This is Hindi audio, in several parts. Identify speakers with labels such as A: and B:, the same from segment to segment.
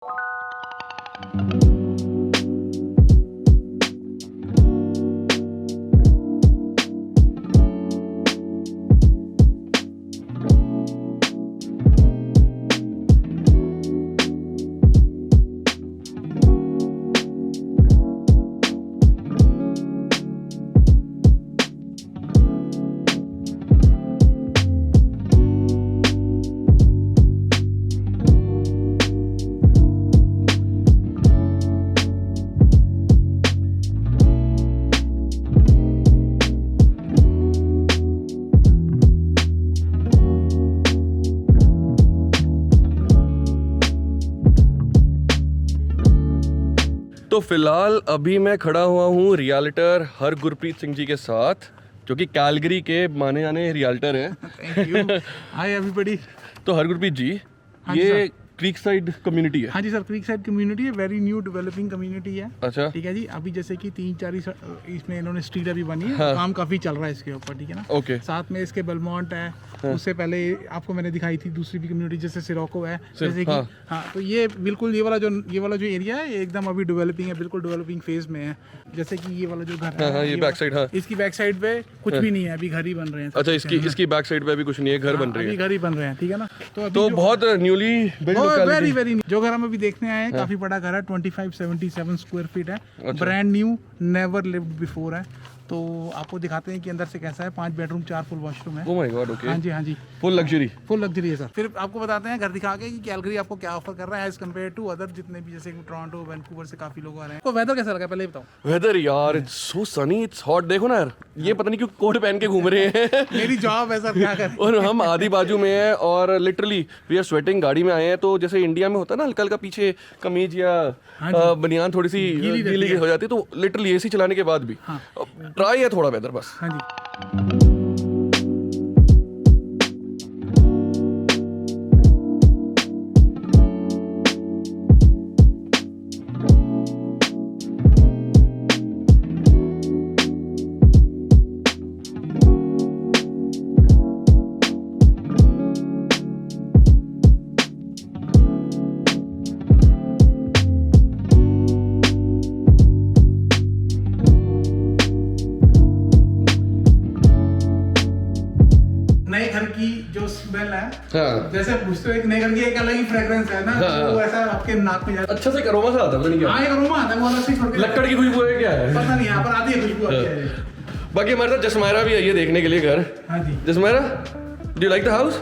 A: तो फिलहाल अभी मैं खड़ा हुआ हूँ रियल्टर हरगुरप्रीत सिंह जी के साथ, जो कि कैलगरी के माने जाने रियल्टर हैं।
B: Thank you. Hi everybody.
A: तो हरगुरप्रीत जी,
B: हाँ जी
A: ये क्रीक साइड कम्युनिटी है।
B: हाँ जी सर, क्रीक साइड कम्युनिटी है, वेरी न्यू डेवलपिंग कम्युनिटी है।
A: अच्छा।
B: ठीक है जी, अभी जैसे कि 3-4 इसमें इन्होंने स्ट्रीट अभी बनी है।
A: हाँ।
B: काम काफ़ी चल रहा है इसके ऊपर, ठीक है ना।
A: ओके।
B: साथ में इसके बेलमोंट है।
A: हाँ।
B: उससे पहले आपको मैंने दिखाई थी दूसरी भी कम्युनिटी जैसे सिरोको है, जैसे कि
A: हाँ।
B: हाँ, तो ये बिल्कुल ये वाला जो एरिया है ये एकदम अभी डेवलपिंग है, बिल्कुल डेवलपिंग फेज में है। जैसे कि ये वाला जो घर
A: हाँ, ये बैक साइड। हाँ,
B: इसकी बैक साइड पे कुछ भी नहीं है, अभी घर ही बन रहे हैं।
A: अच्छा, इसकी बैक साइड पे भी कुछ नहीं है, घर बन रही
B: अभी
A: है।
B: घर ही बन रहे हैं, ठीक है ना।
A: तो बहुत न्यूली बिल्ड
B: वेरी वेरी जो घर हम अभी देखने आए हैं, काफी बड़ा घर है, 2577 स्क्वायर फीट है, brand new, never lived before है। तो आपको दिखाते हैं कि अंदर से कैसा है। 5 बेडरूम 4 फुल वॉशरूम है।
A: Oh my God. ओके।
B: हाँ जी, हाँ जी,
A: फुल लग्जरी।
B: फुल लग्जरी है सर। फिर आपको बताते हैं घर दिखा के कि कैलगरी आपको क्या ऑफर कर रहा है एज कम्पेयर टू अदर जितने भी, जैसे टोरंटो, वैंकूवर से काफी लोग आ रहे हैं। तो वेदर कैसा लगा पहले बताओ।
A: वेदर यार, it's so Sunny, it's hot. देखो ना यार, ये पता नहीं क्यों कोट पहन के घूम रहे हैं।
B: मेरी जॉब है सर, क्या करें।
A: और हम आधी बाजू में हैं और लिटरली वी आर स्वेटिंग। गाड़ी में आए हैं तो जैसे इंडिया में होता है ना, हल्का हल्का पीछे कमीज या बनियान थोड़ी सी गीली हो जाती है, तो लिटरली एसी चलाने के बाद भी ट्राई है थोड़ा वेदर बस।
B: हाँ जी। नए घर की जो स्मेल है,
A: हाँ।
B: जैसे पूछते हो एक नए घर की एक अलग ही फ्रेग्रेंस है ना।
A: हाँ।
B: वो ऐसा आपके नाक में जाता
A: अच्छा से करोमा सा आता है, पता नहीं क्या।
B: हाँ, एक अरोमा आता है, वो अलग से छोड़ के
A: लक्कड़ की खुशबू है क्या है?
B: पता नहीं, यहाँ पर आती है खुशबू आती है।
A: बाकी हमारे साथ जसमायरा भी आई है देखने के लिए घर।
B: हाँ जी।
A: Jasmaira, do you like the house?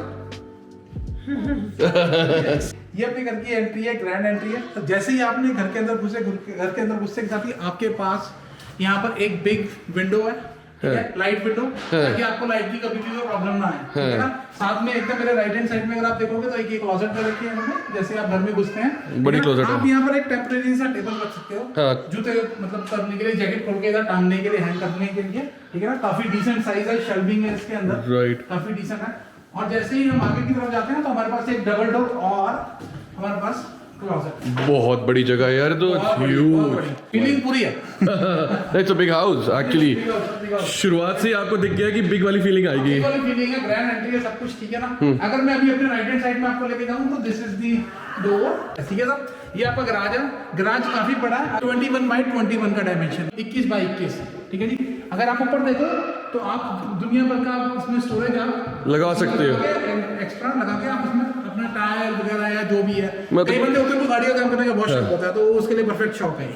B: ये अपने घर की एंट्री है, ग्रैंड एंट्री है। तो जैसे ही आपने घर के अंदर घुसते के साथ ही आपके पास यहाँ पर एक बिग विंडो है, ठीक है, लाइट विंडो, ताकि आपको लाइट की कभी भी कोई प्रॉब्लम ना आए, ठीक है ना। साथ में एकदम मेरे राइट हैंड साइड में अगर आप देखोगे तो एक क्लोजेट कर रखी है इन्होंने, जैसे आप घर में घुसते हैं,
A: बड़ी क्लोजेट है।
B: आप यहाँ पर एक टेम्परेरी सा टेबल रख सकते हो,
A: हाँ।
B: जूते मतलब करने के लिए, जैकेट खोल के इधर टांगने के लिए, हैंग करने के लिए, ठीक है ना। काफी डिसेंट साइज है, शेल्विंग है इसके अंदर,
A: राइट।
B: काफी डिसेंट है। और जैसे ही हम आगे की तरफ जाते हैं तो हमारे पास एक डबल डोर और हमारे पास क्लोजेट।
A: बहुत बड़ी जगह है यार, तो ह्यूज
B: फीलिंग पूरी है।
A: It's a big house actually. शुरुआत से ही आपको दिख गया कि बिग वाली फीलिंग आएगी।
B: बिग वाली फीलिंग है, ग्रैंड एंट्री है, सब कुछ ठीक है ना। अगर मैं अभी अपने राइट हैंड साइड में आपको लेके जाऊं तो दिस इज दी डोर, ठीक है सर। ये आपका गराज है, गराज काफी बड़ा है, 21x21 का डायमेंशन, 21x21, ठीक है जी। अगर आप ऊपर देखो तो आप दुनिया भर का इसमें स्टोरेज आप
A: लगा सकते हो,
B: एक्स्ट्रा लगा के आप इसमें अपना टायर वगैरह या जो भी है।
A: मैं तो-
B: कई बंदे होते हैं वो गाड़ी का काम करने का बहुत शौक होता है, तो उसके लिए परफेक्ट शौक है।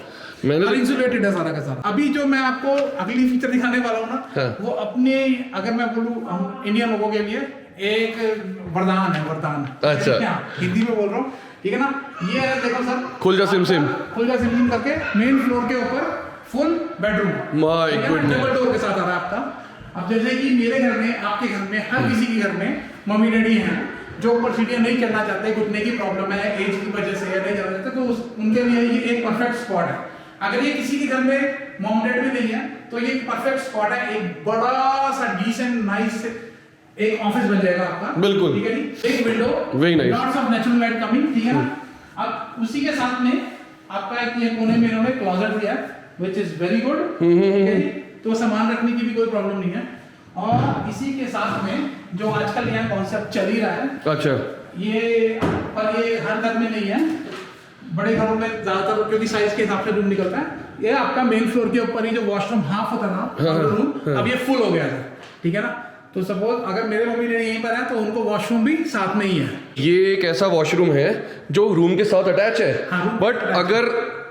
A: मैंने
B: और इंसुलेटेड है सारा का सारा। अभी जो मैं आपको अगली फीचर दिखाने वाला हूँ ना,
A: हाँ।
B: वो अपने, अगर मैं बोलूँ हम इंडियन लोगों के लिए एक वरदान है, वरदान।
A: अच्छा।
B: हिंदी में बोल रहा हूँ, ठीक है ना। ये है, देखो सर,
A: खुल जा सिम सिम,
B: खुल जा सिम करके मेन फ्लोर के ऊपर full bedroom,
A: my goodness.
B: Double door के साथ आ रहा है आपका। अब जैसे कि मेरे घर में, आपके घर में, हर किसी के घर में मम्मी डैडी हैं जो ऊपर सीढ़ियाँ नहीं चढ़ना चाहते, घुटने की प्रॉब्लम है, एज की वजह से नहीं चढ़ना चाहते, तो उनके लिए ये एक परफेक्ट स्पॉट है। अगर ये किसी के घर में मॉम डैड भी नहीं है तो ये एक परफेक्ट स्पॉट है, एक बड़ा सा डिसेंट नाइस एक ऑफिस बन जाएगा आपका,
A: बिल्कुल,
B: ठीक है जी। एक window,
A: very nice,
B: lots of natural light coming, ठीक है ना। अब उसी के साथ में आपका एक ये कोने में इन्होंने क्लोजेट दिया है, व्हिच इज वेरी गुड, ठीक है जी। तो सामान रखने की भी कोई प्रॉब्लम नहीं है। और इसी के साथ में जो आजकल यहाँ कॉन्सेप्ट चल ही रहा है,
A: अच्छा,
B: ये पर ये हर घर में नहीं है, बड़े घरों में ज्यादातर क्योंकि साइज के हिसाब से रूम निकलता है, ये आपका मेन फ्लोर के ऊपर ही जो वॉशरूम हाफ होता है ना रूम, अब ये फुल हो गया है, ठीक है ना। तो सपोज अगर मेरे मम्मी डैडी यहीं पर है तो उनको वॉशरूम भी साथ में ही है।
A: ये एक ऐसा वॉशरूम है जो रूम के साथ अटैच है,
B: हाँ,
A: बट अगर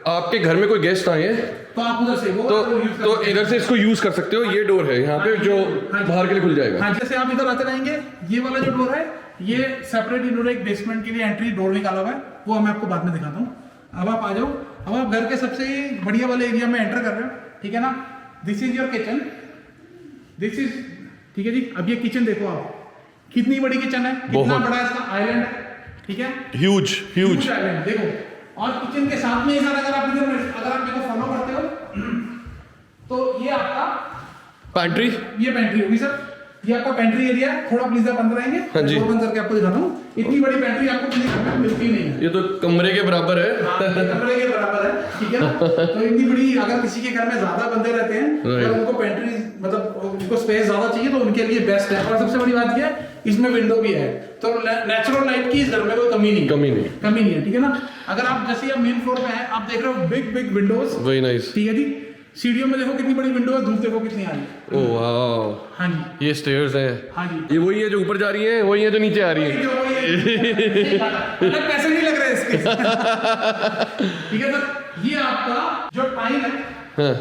A: आपके घर में कोई गेस्ट आए
B: तो आप उधर से वो
A: तो इधर से इसको यूज कर सकते हो। ये डोर है यहाँ पे जो बाहर के लिए खुल जाएगा।
B: हाँ, जैसे आप इधर आते रहेंगे, ये वाला जो डोर है ये सेपरेट इन्होंने एक बेसमेंट के लिए एंट्री डोर निकाला हुआ है, वो मैं आपको बाद में दिखाता हूँ। अब आप आ जाओ, अब आप घर के सबसे बढ़िया वाले एरिया में एंटर कर रहे हो, ठीक है ना। This is your kitchen, this is, ठीक है जी। अब ये किचन देखो आप, कितनी बड़ी किचन है, कितना बड़ा इसका आइलैंड है, ठीक है,
A: ह्यूज ह्यूज
B: आइलैंड देखो। और किचन के साथ में सर अगर आप मेरे को फॉलो करते हो तो ये आपका
A: पैंट्री,
B: ये पेंट्री होगी सर, ये आपका पेंट्री एरिया है। थोड़ा प्लीज आप अंदर आएंगे,
A: हाँ जी,
B: बंद करके आपको दिखाता हूँ। इतनी बड़ी पेंट्री आपको किसी घर में मिलती नहीं है,
A: ये तो कमरे के बराबर है।
B: कमरे के बराबर है, ठीक है ना। तो इतनी बड़ी, अगर किसी के घर में ज्यादा बंदे रहते हैं और उनको पेंट्री मतलब उनको स्पेस ज्यादा चाहिए तो उनके लिए बेस्ट है। और सबसे बड़ी बात ये है इसमें विंडो भी है, तो नेचुरल लाइट की इस घर में कोई कमी नहीं है, ठीक है ना। अगर आप जैसे मेन फ्लोर पे हैं, आप देख रहे हो big big Windows,
A: very nice,
B: ठीक है जी। सीढ़ियों में देखो कितनी बड़ी विंडो है, धूप देखो कितनी आ रही है।
A: ओह वाह,
B: हाँ जी,
A: ये स्टेयर्स हैं,
B: हाँ जी,
A: ये वही है जो ऊपर जा रही है, वही है जो नीचे आ रही है।
B: अलग पैसे नहीं लग रहे इसके। ठीक है सर, ये आपका जो टाइल है,
A: हाँ,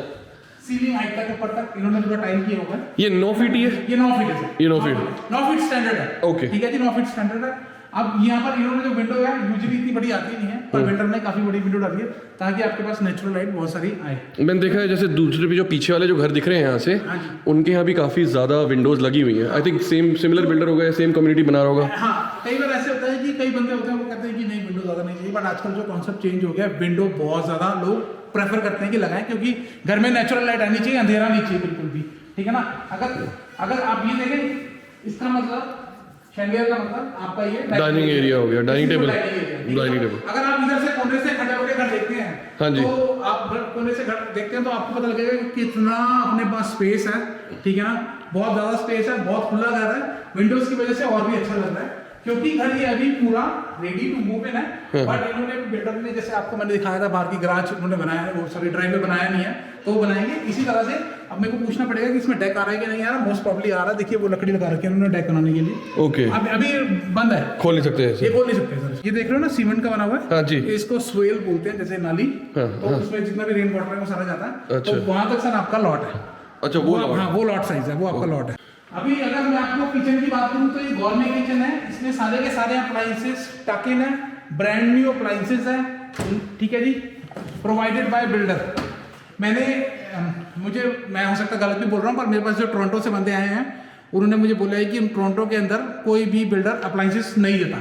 B: सीलिंग हाइट तक ऊपर तक इन्होंने पूरा टाइल किया होगा।
A: ये 9 फीट ही है,
B: ये 9 फीट है,
A: ये 9 फीट
B: 9 फीट स्टैंडर्ड है,
A: ओके,
B: ठीक है जी, 9 फीट स्टैंडर्ड है। अब यहाँ पर इन्होंने जो विंडो है यूजुअली इतनी बड़ी आती नहीं है, पर विंटर में काफी बड़ी विंडो डाली है ताकि आपके पास नेचुरल लाइट बहुत सारी आए।
A: मैंने देखा है जैसे दूसरे भी जो पीछे वाले जो घर दिख रहे हैं यहाँ से, उनके यहाँ भी काफी ज्यादा विंडोज लगी हुई हैं। I think same similar builder होगा, सेम कम्युनिटी बना रहा होगा।
B: हाँ, कई बार ऐसे होता है कि कई बंदे होते हैं वो कहते हैं कि नहीं विंडो ज्यादा नहीं चाहिए, बट आजकल जो कॉन्सेप्ट चेंज हो गया, विंडो बहुत ज्यादा लोग प्रेफर करते हैं कि लगाएं, क्योंकि घर में नेचुरल लाइट आनी चाहिए, अंधेरा नहीं चाहिए बिल्कुल भी, ठीक है ना। अगर आप ये देखें, इसका मतलब शैंडियर का मतलब आपका ये
A: डाइनिंग एरिया हो गया, डाइनिंग टेबल।
B: अगर आप इधर से कोने से खड़े होकर घर देखते हैं,
A: हाँ जी,
B: तो आप कोने से घर देखते हैं तो आपको पता लगेगा कि कितना अपने पास स्पेस है, ठीक है ना। बहुत ज्यादा स्पेस है, बहुत खुला घर है, विंडोज की वजह से और भी अच्छा लग रहा है, क्योंकि घर ये अभी पूरा रेडी टू मूव इन है। बट इन्होंने बिल्डर ने, जैसे आपको मैंने दिखाया था बाहर की गराज उन्होंने बनाया है, वो सॉरी ड्राइव में बनाया नहीं है, तो वो बनाएंगे इसी तरह से। अब मेरे को पूछना पड़ेगा कि इसमें डेक आ रहा है कि नहीं आ रहा, मोस्ट प्रॉब्ली आ रहा है। देखिए वो लकड़ी लगा रखी है उन्होंने डेक बनाने के लिए,
A: ओके,
B: अभी बंद है,
A: खोल नहीं सकते
B: ये खोल नहीं सकते सर। ये देख रहे हो ना, सीमेंट का बना हुआ है,
A: हाँ जी,
B: इसको स्वेल बोलते हैं, जैसे नाली, तो उसमें जितना भी रेन वाटर है वो सारा जाता है।
A: अच्छा,
B: तो वहां तक सर आपका लॉट है।
A: अच्छा, वो
B: हाँ, वो लॉट साइज है, वो आपका लॉट है। अभी अगर मैं आपको किचन की बात करूं तो ये गवर्नमेंट किचन है, इसमें सारे के सारे अप्लायंसेस टक इन है, ब्रांड न्यू अप्लायंसेस है, ठीक है जी, प्रोवाइडेड बाय बिल्डर। मैं हो सकता गलत भी बोल रहा हूँ, पर मेरे पास जो टोरंटो से बंदे आए हैं उन्होंने मुझे बोला है कि टोरंटो के अंदर कोई भी बिल्डर अप्लायंसेस नहीं देता,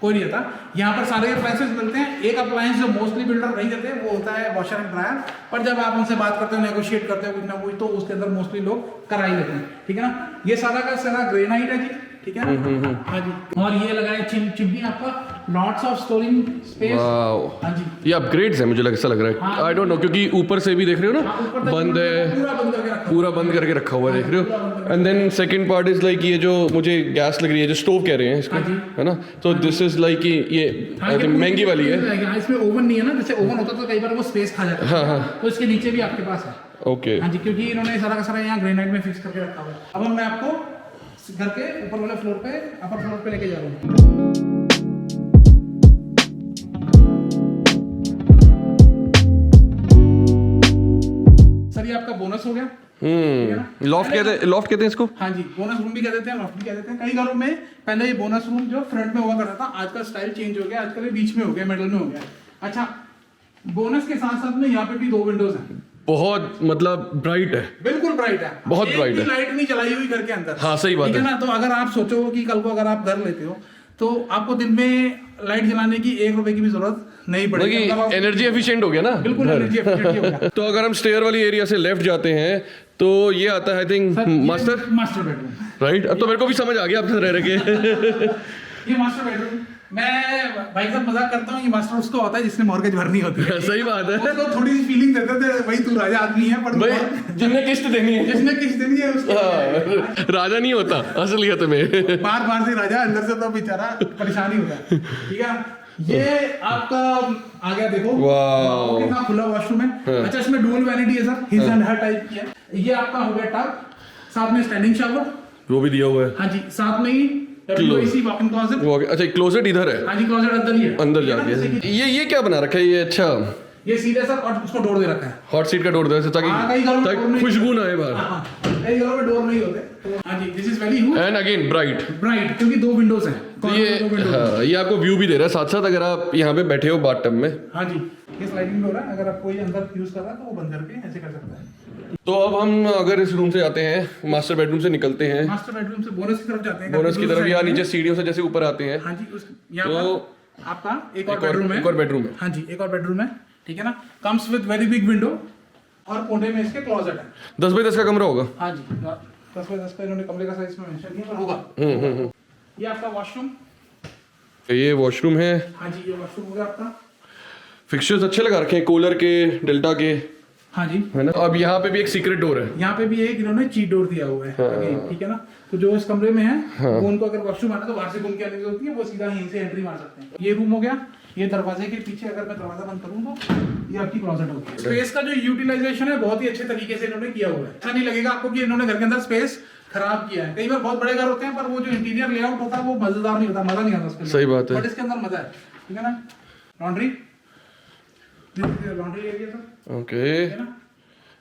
B: कोई नहीं देता। यहाँ पर सारे अप्लायंसेस मिलते हैं। एक अप्लायंस जो मोस्टली बिल्डर नहीं देते वो होता है वॉशर एंड ड्रायर, पर जब आप उनसे बात करते हो, नेगोशिएट करते हो कुछ ना कुछ, तो उसके अंदर मोस्टली लोग करा ही लेते हैं, ठीक है ना। ये सारा का सारा ग्रेनाइट है जी, ठीक है ना, हाँ जी। और ये लगाए चिमनी आपका, लॉट्स ऑफ स्टोरिंग स्पेस, हाँ जी।
A: ये अपग्रेड्स है, मुझे ऐसा लग रहा है, आई डोंट नो, क्योंकि ऊपर से भी देख रहे हो ना, बंद है, पूरा बंद करके रखा हुआ है, देख रहे हो। And then second part is like ये जो मुझे गैस लग रही है, जो स्टोव कह रहे हैं इसको, है ना, तो दिस इज लाइक ये महंगी वाली है।
B: इसमें ओवन नहीं है ना, जैसे ओवन होता तो कई बार वो स्पेस खा जाता है, हाँ हाँ, तो इसके नीचे भी आपके पास है,
A: ओके,
B: हाँ जी, क्योंकि इन्होंने सारा का सारा यहाँ ग्रेनाइट में फिक्स करके रखा हुआ है। अब मैं आपको घर के ऊपर वाले फ्लोर पे, अपर फ्लोर पे लेके जा रहा हूँ। सर ये आपका बोनस हो गया,
A: लॉफ्ट कहते हैं इसको,
B: हाँ जी, बोनस रूम भी कह देते हैं, लॉफ्ट भी कह देते हैं। कई घरों में पहले ये बोनस रूम जो फ्रंट में हुआ करता था, आजकल स्टाइल चेंज हो गया, आजकल ये बीच में हो गया, मिडल में हो गया। अच्छा, बोनस के साथ साथ में यहाँ पे भी 2 विंडोज हैं,
A: बहुत मतलब ब्राइट है,
B: बिल्कुल ब्राइट है,
A: बहुत ब्राइट है,
B: लाइट नहीं जलाई हुई घर के अंदर,
A: हाँ सही बात है
B: ना। तो अगर आप सोचो कि कल को अगर आप घर लेते हो तो आपको दिन में लाइट जलाने की 1 रुपए की भी जरूरत नहीं पड़ेगी,
A: एनर्जी एफिशिएंट हो गया ना,
B: बिल्कुल एनर्जी एफिशिएंट हो गया।
A: तो अगर हम स्टेयर वाली एरिया से लेफ्ट जाते हैं तो ये आता है, I think master
B: bedroom,
A: right. अब तो मेरे को भी समझ आ गया आप रह के।
B: ये मास्टर बेडरूम, मैं भाई साहब मजाक करता हूँ, ये मास्टर उसको होता है जिसने मॉर्गेज भरनी होती है,
A: सही बात है,
B: उसको थोड़ी सी फीलिंग देते थे भाई तू राजा आदमी है, पर
A: भाई जिसने किस्त देनी है,
B: उसको
A: राजा नहीं होता असलियत में,
B: बार से राजा, अंदर से तो बेचारा परेशान ही होता है, ठीक है। ये आपका आ गया, देखो
A: वाह।
B: कितना खुला वॉशरूम है। अच्छा, इसमें डुअल वैनिटी है sir, his and her type की है। ये आपका हो गया टब, साथ में स्टैंडिंग शावर,
A: वो भी दिया हुआ है।
B: हाँ जी, साथ में ही WAC वॉक-इन क्लोजेट।
A: वो अच्छा, क्लोजेट इधर है,
B: हाँ जी, क्लोजेट अंदर ही है,
A: अंदर
B: ठीक है ना,
A: जाके।
B: जैसे कि
A: ये क्या बना रखा है ये? अच्छा,
B: ये सीधे सर, और उसको डोर दे रखा है।
A: हॉट सीट का डोर दे,
B: हाँ, कई घरों में डोर
A: ताकि
B: नहीं-
A: खुशबू ना आए बाहर।
B: हाँ, कई घरों में डोर नहीं होते, तो हाँ जी, this is very huge
A: and again bright.
B: Bright, क्योंकि 2 विंडोज हैं, कॉर्नर
A: ये
B: में 2 विंडोज हैं।
A: हाँ, ये आपको व्यू भी दे रहा है साथ साथ, अगर आप यहाँ पे बैठे हो बाथ टब में।
B: हाँ जी, ये स्लाइडिंग डोर है, अगर आप कोई अंदर यूज कर रहा है तो वो बंद करके ऐसे कर सकता है।
A: तो अब हम अगर इस रूम से जाते हैं, मास्टर बेडरूम से निकलते हैं,
B: मास्टर बेडरूम से बोनस की तरफ जाते हैं।
A: बोनस की
B: दूसरी
A: तरफ, या
B: साइड में।
A: नीचे सीढ़ियों से जैसे ऊपर आते हैं।
B: हाँ जी, उस यहाँ
A: तो
B: पर आपका एक और बेडरूम है।
A: एक और बेडरूम है।
B: हाँ जी, एक और बेडरूम है, ठीक है ना। Comes with very big window, और कोने में इसके क्लोजेट है।
A: 10 बाई 10 का कमरा होगा।
B: हाँ जी, 10 बाय 10 का इन्होंने कमरे का साइज में मेंशन किया, पर होगा। ये आपका वॉशरूम,
A: ये वॉशरूम है।
B: हाँ जी, ये वॉशरूम हो गया आपका।
A: फिक्सचर्स अच्छे लगा रखे हैं, कूलर के, डेल्टा के,
B: हाँ जी,
A: है ना। अब यहाँ पे भी एक सीक्रेट डोर है।
B: यहाँ पे भी एक इन्होंने चीट डोर दिया हुआ है आगे, ठीक है ना। तो जो इस कमरे में है, वो उनको अगर वॉशरूम आना तो बाहर से घूम के आने की जरूरत नहीं है, वो सीधा यहीं से एंट्री मार सकते हैं। ये रूम हो गया। ये दरवाजे के पीछे अगर मैं दरवाजा बंद करूँ तो ये आपकी क्लोजेट होगी। स्पेस का जो यूटिलाइजेशन है बहुत ही अच्छे तरीके से इन्होंने किया हुआ है। ऐसा नहीं लगेगा आपको कि इन्होंने घर के अंदर स्पेस खराब किया है। कई बार बहुत बड़े घर होते हैं, पर वो जो इंटीरियर लेआउट होता है वो मजेदार नहीं होता, मजा नहीं आता उसके अंदर।
A: सही बात है।
B: बट इसके अंदर मजा है, ठीक है ना। Laundry, laundry area sir,
A: okay,
B: है ना।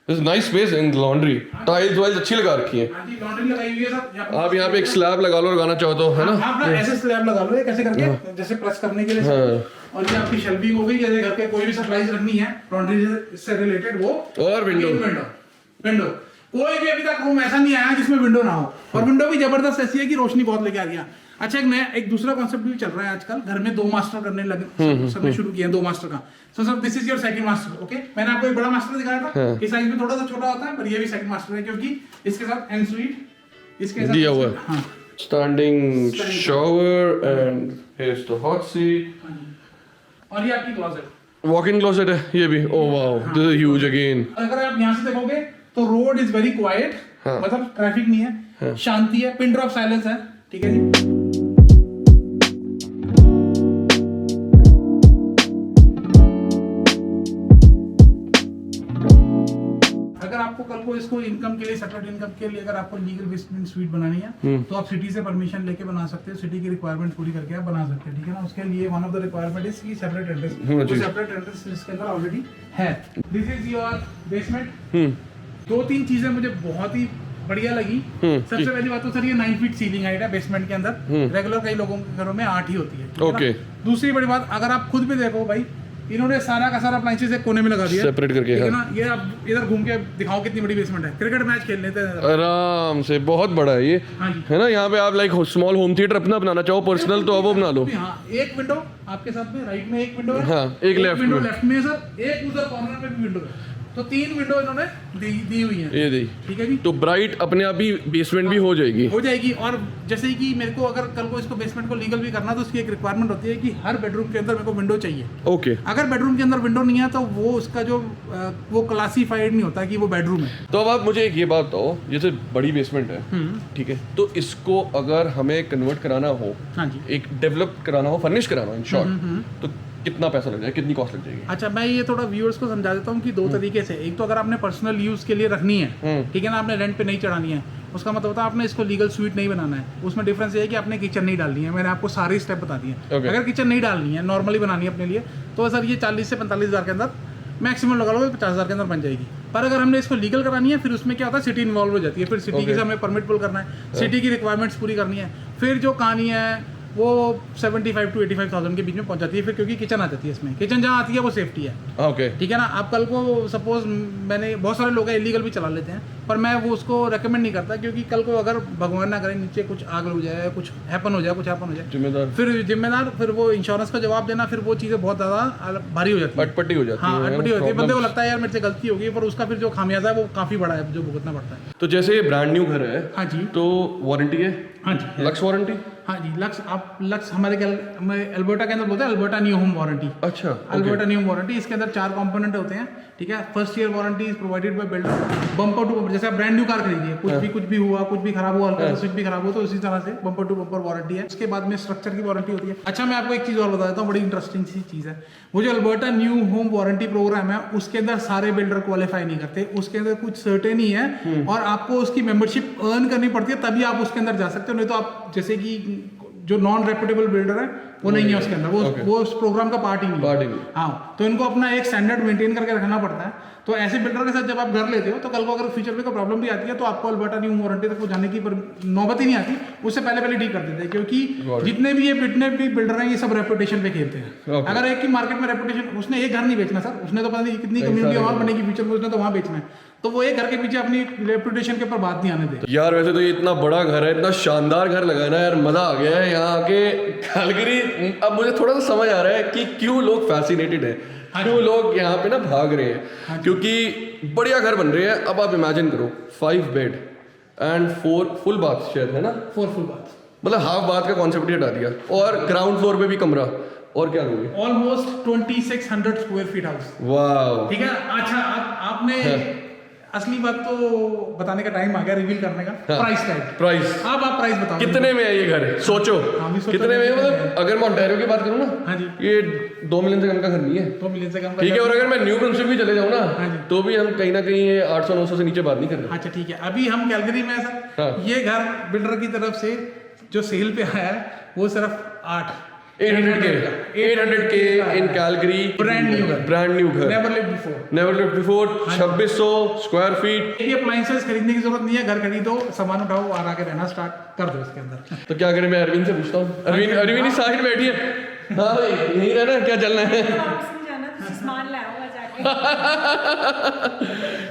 A: This nice space in laundry. Tiles वाइल्स अच्छी लगा रखी हैं।
B: हाँ जी, लॉन्ड्री लगाई हुई है सर।
A: आप यहाँ पे एक स्लैब लगा लो, लगाना चाहो तो, है ना।
B: आप ना ऐसे स्लैब लगा लो, कैसे करके, जैसे प्रेस करने के लिए। और ये आपकी शेल्विंग हो गई, जैसे घर के कोई भी सप्लाईज रखनी है लॉन्ड्री से रिलेटेड, वो।
A: और विंडो,
B: विंडो कोई भी अभी तक रूम ऐसा नहीं आया जिसमें विंडो ना हो, और विंडो भी जबरदस्त ऐसी है कि रोशनी बहुत लेके आ रही है। अच्छा, एक दूसरा कॉन्सेप्ट भी चल रहा है आजकल, घर में 2 मास्टर करने लगे, सबने शुरू किया 2 मास्टर का। So sir, this is your second master. Okay, मैंने आपको एक बड़ा मास्टर दिखाया था, इस साइज में थोड़ा सा छोटा होता है, पर ये भी सेकंड मास्टर है, क्योंकि इसके साथ एन स्वीट इसके साथ
A: दिया हुआ है।
B: हाँ,
A: standing shower and here's the hot seat.
B: और ये आपकी क्लोजेट,
A: वॉक इन क्लोजेट है ये भी। Oh wow, this is huge again.
B: अगर आप यहाँ से देखोगे तो रोड इज वेरी क्वाइट, मतलब ट्रैफिक नहीं है, शांति है, पिन ड्रॉप साइलेंस है, ठीक है जी। अगर आपको कल को इसको इनकम के लिए, सेपरेट इनकम के लिए, अगर आपको लीगल बेसमेंट स्वीट बनानी है तो आप सिटी से परमिशन लेके बना सकते हो, सिटी की रिक्वायरमेंट पूरी करके आप बना सकते हैं, ठीक है ना। उसके लिए one of the requirement is की सेपरेट एड्रेस, तो सेपरेट एड्रेस इसके अंदर ऑलरेडी है। This is your basement. 2-3 चीजें मुझे बहुत ही बढ़िया लगी। सबसे पहली बात तो सर, ये 9 फीट सीलिंग हाइट है बेसमेंट के अंदर। रेगुलर कई लोगों के घरों में 8 ही होती है,
A: ओके।
B: दूसरी बड़ी बात, अगर आप खुद भी देखो भाई, इन्होंने सारा का सारा अप्लायंसेस एक कोने में लगा दिया,
A: सेपरेट करके,
B: ठीक है ना। ये आप इधर घूम के दिखाओ कितनी बड़ी बेसमेंट है, क्रिकेट मैच खेल लेते हैं
A: आराम से, बहुत बड़ा है ये,
B: हाँ जी।
A: है ना। यहाँ पे आप लाइक स्मॉल होम थिएटर अपना बनाना चाहो पर्सनल, तो अब वो बना लो।
B: हाँ, एक विंडो आपके साथ में, राइट में एक विंडो है,
A: हाँ, एक लेफ्ट
B: विंडो
A: में।
B: लेफ्ट में है सर, एक उधर कॉर्नर में भी विंडो है, तो 3 विंडो इन्होंने दी हुई है,
A: ये दी,
B: ठीक है जी।
A: तो ब्राइट अपने आप ही बेसमेंट भी हो जाएगी।
B: हो जाएगी। और जैसे कि मेरे को अगर कल को इसको बेसमेंट को लीगल भी करना, तो उसकी एक रिक्वायरमेंट होती है कि हर बेडरूम के अंदर मेरे को विंडो चाहिए।
A: ओके,
B: अगर बेडरूम के अंदर विंडो नहीं है तो वो उसका जो वो क्लासिफाइड नहीं होता कि वो बेडरूम है।
A: तो अब आप मुझे एक ये बात बताओ, जैसे बड़ी बेसमेंट है, ठीक है, तो इसको अगर हमें कन्वर्ट कराना हो,
B: हाँ जी,
A: एक डेवलप कराना हो, फर्निश कराना हो इन शॉर्ट, तो कितना पैसा लग जाएगा, कितनी कॉस्ट लग जाएगी?
B: अच्छा, मैं ये थोड़ा व्यूअर्स को समझा देता हूँ कि 2 तरीके से। एक तो अगर आपने पर्सनल यूज के लिए रखनी है, ठीक है ना, आपने रेंट पे नहीं चढ़ानी है, उसका मतलब होता है आपने इसको लीगल स्वीट नहीं बनाना है। उसमें डिफरेंस ये है कि आपने किचन नहीं डालनी है, मैंने आपको सारी स्टेप बता दिए।
A: Okay.
B: अगर किचन नहीं डालनी है, नॉर्मली बनानी है अपने लिए, तो सर ये 40 से 45 हज़ार के अंदर मैक्सिमम लगा लो, 50 हज़ार के अंदर बन जाएगी। पर अगर हमने इसको लीगल करानी है, फिर उसमें क्या होता है, सिटी इन्वॉल्व हो जाती है, फिर सिटी के हमें परमिट पुल करना है, सिटी की रिक्वायरमेंट्स पूरी करनी है, फिर जो कहानी है वो 75 to 85,000 के बीच में पहुंच जाती है फिर, क्योंकि किचन आ जाती है इसमें। किचन जहाँ आती है वो सेफ्टी है,
A: ओके,
B: ठीक है ना। आप कल को सपोज, मैंने बहुत सारे लोग इलीगल भी चला लेते हैं, पर मैं वो उसको रेकमेंड नहीं करता, क्योंकि कल को अगर भगवान ना करे नीचे कुछ आग लग जाए, कुछ हैपन हो जाए, जिम्मेदार फिर वो इंश्योरेंस का जवाब देना, फिर वो चीज़ें बहुत ज़्यादा भारी हो जाती है,
A: अटपटी हो जाती है।
B: हाँ, अटपटी होती है। बंदे को लगता है यार मेरे से गलती होगी, पर उसका फिर जो खामियाजा है वो काफ़ी बड़ा है, जो भुगतना पड़ता है।
A: तो जैसे ये ब्रांड न्यू घर है,
B: हाँ जी,
A: तो वारंटी है,
B: हाँ जी,
A: लक्स वारंटी,
B: हाँ जी, लक्स हमारे अल्बर्टा के अंदर बोलते हैं अल्बर्टा न्यू होम वारंटी।
A: अच्छा,
B: अल्बर्टा न्यू वारंटी, इसके अंदर 4 कंपोनेंट होते हैं, ठीक है। First year warranty is provided by builder, bumper to bumper. जैसे आप ब्रांड न्यू कार खरीदिए, कुछ भी हुआ, कुछ भी खराब हुआ, हल्का सा स्विच भी खराब हुआ, तो उसी तरह से बम्पर टू बम्पर वारंटी है। उसके बाद में स्ट्रक्चर की वारंटी होती है। अच्छा, मैं आपको एक चीज़ और बता देता हूँ, बड़ी इंटरेस्टिंग सी चीज़ है। वो जो Alberta new home warranty program है, उसके अंदर सारे बिल्डर क्वालिफाई नहीं करते, उसके अंदर कुछ सर्टेन ही है और आपको उसकी मेंबरशिप अर्न करनी पड़ती है, तभी आप उसके अंदर जा सकते हो। नहीं तो आप जैसे कि जो नॉन रेपुटेबल बिल्डर है वो नहीं है उसके अंदर, वो उस प्रोग्राम का पार्ट ही नहीं है। हाँ, तो इनको अपना एक स्टैंडर्ड मेंटेन करके रखना पड़ता है। तो ऐसे बिल्डर के साथ जब आप घर लेते हो तो कल को अगर फ्यूचर में कोई प्रॉब्लम भी आती है तो आपको अल्बर्टा न्यू वारंटी तक वो जाने की नौबत ही नहीं आती, उससे पहले ठीक कर देते हैं। क्योंकि जितने भी बिल्डर हैं ये सब रेपुटेशन पे खेलते हैं। अगर एक की मार्केट में रेपुटेशन, उसने एक घर नहीं बेचना सर, उसने तो पता नहीं कितनी कम्युनिटी वहाँ बनेगी फ्यूचर में, उसने तो वहाँ बेचना है, तो वो एक घर के पीछे अपनी रेपुटेशन के ऊपर बात नहीं आने दे।
A: यार वैसे तो ये इतना बड़ा घर है, इतना शानदार घर लगा है ना यार, मजा आ गया है यहाँ आके कैलगरी। अब मुझे थोड़ा सा समझ आ रहा है कि क्यों लोग फैसिनेटेड है, क्यों लोग यहाँ पे ना भाग रहे हैं, क्योंकि बढ़िया घर बन रहे हैं। अब आप इमेजिन करो 5 बेड एंड 4 फुल बाथ शायद है ना,
B: 4 फुल बाथ, मतलब
A: हाफ बाथ का कॉन्सेप्ट हटा दिया, और ग्राउंड फ्लोर पे भी कमरा, और क्या लोगे,
B: ऑलमोस्ट 2600 स्क्वायर फीट हाउस।
A: वाह,
B: ठीक है। अच्छा, आपने असली बात तो बताने का टाइम आ गया, रिवील करने का। प्राइस अब आप प्राइस बताओ,
A: कितने में है ये घर? सोचो कितने में, मतलब अगर मैं ओंटारियो की बात करूँ ना,
B: हाँ जी,
A: ये 2 मिलियन से कम का घर नहीं है।
B: 2 मिलियन से कम,
A: ठीक है। और अगर मैं न्यू ब्रंसविक भी चले जाऊँ ना, तो भी हम कहीं ना कहीं 800-900 से नीचे बात नहीं कर रहे।
B: अच्छा ठीक है, अभी हम कैलगरी में सर, ये घर बिल्डर की तरफ से जो सेल पे आया है वो सिर्फ 800K
A: in Calgary,
B: brand new घर, never lived before 2600 square feet. ये अप्लायंसेस खरीदने की जरूरत नहीं है, घर खरीदो, सामान उठाओ और आके रहना स्टार्ट कर दो इसके अंदर।
A: तो क्या करें, मैं अरविंद से पूछता हूँ। अरविंद ही साइड बैठी है, हाँ भाई यहीं रहना, क्या चलना है?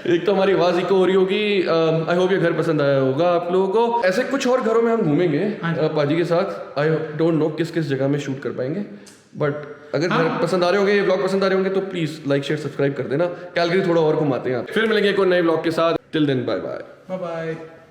A: एक तो हमारी आवाज इको हो रही होगी। आई होप ये घर पसंद आया होगा आप लोगों को। ऐसे कुछ और घरों में हम घूमेंगे पाजी के साथ। आई डोंट नो किस जगह में शूट कर पाएंगे, बट अगर घर पसंद आ रहे होंगे, ये ब्लॉग पसंद आ रहे होंगे, तो प्लीज लाइक शेयर सब्सक्राइब कर देना। कैलगरी थोड़ा और घुमाते हैं, फिर मिलेंगे एक और नए ब्लॉग के साथ। Till then bye bye.